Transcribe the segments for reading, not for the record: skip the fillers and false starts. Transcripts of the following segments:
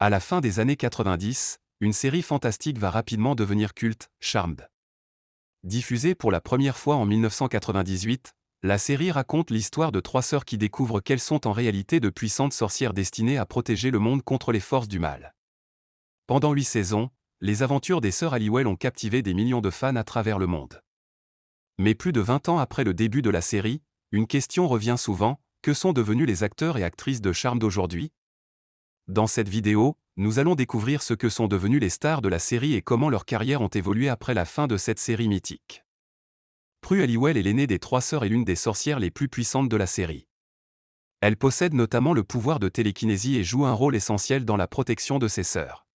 À la fin des années 90, une série fantastique va rapidement devenir culte, Charmed. Diffusée pour la première fois en 1998, la série raconte l'histoire de trois sœurs qui découvrent qu'elles sont en réalité de puissantes sorcières destinées à protéger le monde contre les forces du mal. Pendant 8 saisons, les aventures des sœurs Halliwell ont captivé des millions de fans à travers le monde. Mais plus de 20 ans après le début de la série, une question revient souvent, que sont devenus les acteurs et actrices de Charmed d'aujourd'hui? Dans cette vidéo, nous allons découvrir ce que sont devenus les stars de la série et comment leurs carrières ont évolué après la fin de cette série mythique. Prue Halliwell est l'aînée des trois sœurs et l'une des sorcières les plus puissantes de la série. Elle possède notamment le pouvoir de télékinésie et joue un rôle essentiel dans la protection de ses sœurs.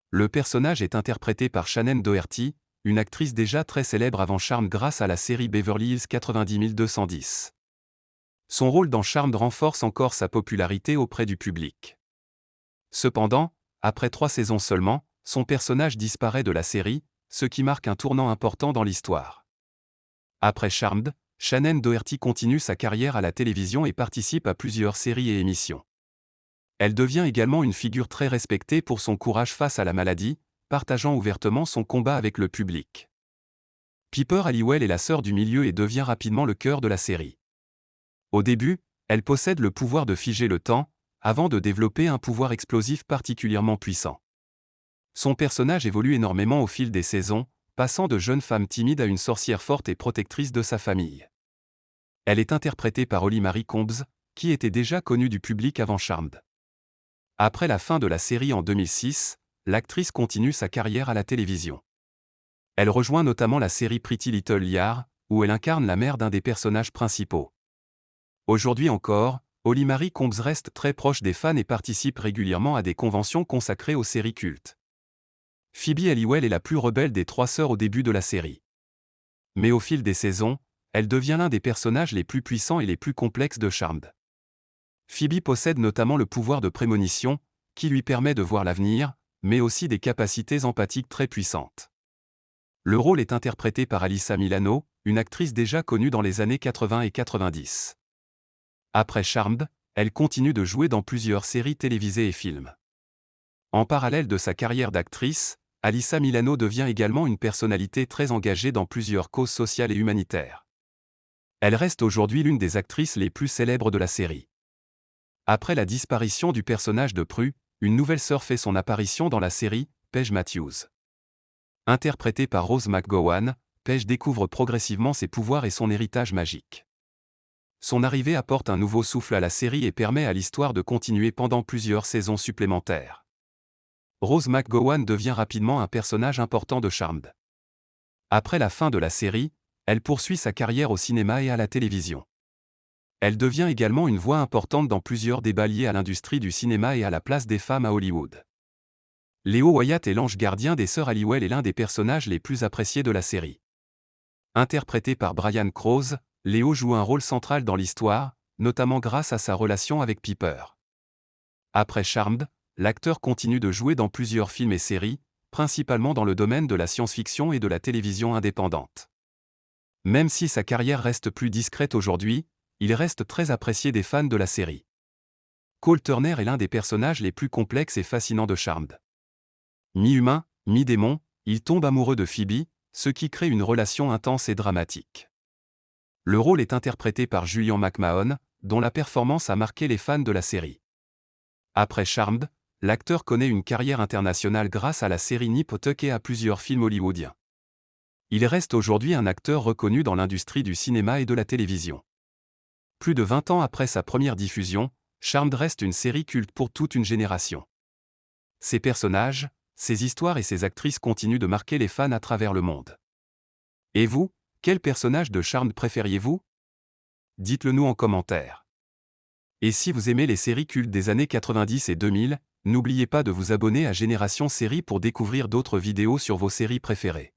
Le personnage est interprété par Shannen Doherty, une actrice déjà très célèbre avant Charmed grâce à la série Beverly Hills 90210. Son rôle dans Charmed renforce encore sa popularité auprès du public. Cependant, après 3 saisons seulement, son personnage disparaît de la série, ce qui marque un tournant important dans l'histoire. Après Charmed, Shannen Doherty continue sa carrière à la télévision et participe à plusieurs séries et émissions. Elle devient également une figure très respectée pour son courage face à la maladie, partageant ouvertement son combat avec le public. Piper Halliwell est la sœur du milieu et devient rapidement le cœur de la série. Au début, elle possède le pouvoir de figer le temps, avant de développer un pouvoir explosif particulièrement puissant. Son personnage évolue énormément au fil des saisons, passant de jeune femme timide à une sorcière forte et protectrice de sa famille. Elle est interprétée par Holly Marie Combs, qui était déjà connue du public avant Charmed. Après la fin de la série en 2006, l'actrice continue sa carrière à la télévision. Elle rejoint notamment la série Pretty Little Liars, où elle incarne la mère d'un des personnages principaux. Aujourd'hui encore, Holly Marie Combs reste très proche des fans et participe régulièrement à des conventions consacrées aux séries cultes. Phoebe Halliwell est la plus rebelle des trois sœurs au début de la série. Mais au fil des saisons, elle devient l'un des personnages les plus puissants et les plus complexes de Charmed. Phoebe possède notamment le pouvoir de prémonition, qui lui permet de voir l'avenir, mais aussi des capacités empathiques très puissantes. Le rôle est interprété par Alyssa Milano, une actrice déjà connue dans les années 80 et 90. Après Charmed, elle continue de jouer dans plusieurs séries télévisées et films. En parallèle de sa carrière d'actrice, Alyssa Milano devient également une personnalité très engagée dans plusieurs causes sociales et humanitaires. Elle reste aujourd'hui l'une des actrices les plus célèbres de la série. Après la disparition du personnage de Prue, une nouvelle sœur fait son apparition dans la série, Paige Matthews. Interprétée par Rose McGowan, Paige découvre progressivement ses pouvoirs et son héritage magique. Son arrivée apporte un nouveau souffle à la série et permet à l'histoire de continuer pendant plusieurs saisons supplémentaires. Rose McGowan devient rapidement un personnage important de Charmed. Après la fin de la série, elle poursuit sa carrière au cinéma et à la télévision. Elle devient également une voix importante dans plusieurs débats liés à l'industrie du cinéma et à la place des femmes à Hollywood. Leo Wyatt est l'ange gardien des sœurs Halliwell et l'un des personnages les plus appréciés de la série. Interprété par Brian Krause, Leo joue un rôle central dans l'histoire, notamment grâce à sa relation avec Piper. Après Charmed, l'acteur continue de jouer dans plusieurs films et séries, principalement dans le domaine de la science-fiction et de la télévision indépendante. Même si sa carrière reste plus discrète aujourd'hui, il reste très apprécié des fans de la série. Cole Turner est l'un des personnages les plus complexes et fascinants de Charmed. Mi-humain, mi-démon, il tombe amoureux de Phoebe, ce qui crée une relation intense et dramatique. Le rôle est interprété par Julian McMahon, dont la performance a marqué les fans de la série. Après Charmed, l'acteur connaît une carrière internationale grâce à la série Nip Tuck et à plusieurs films hollywoodiens. Il reste aujourd'hui un acteur reconnu dans l'industrie du cinéma et de la télévision. Plus de 20 ans après sa première diffusion, Charmed reste une série culte pour toute une génération. Ses personnages, ses histoires et ses actrices continuent de marquer les fans à travers le monde. Et vous, quel personnage de Charmed préfériez-vous? Dites-le nous en commentaire. Et si vous aimez les séries cultes des années 90 et 2000, n'oubliez pas de vous abonner à Génération Série pour découvrir d'autres vidéos sur vos séries préférées.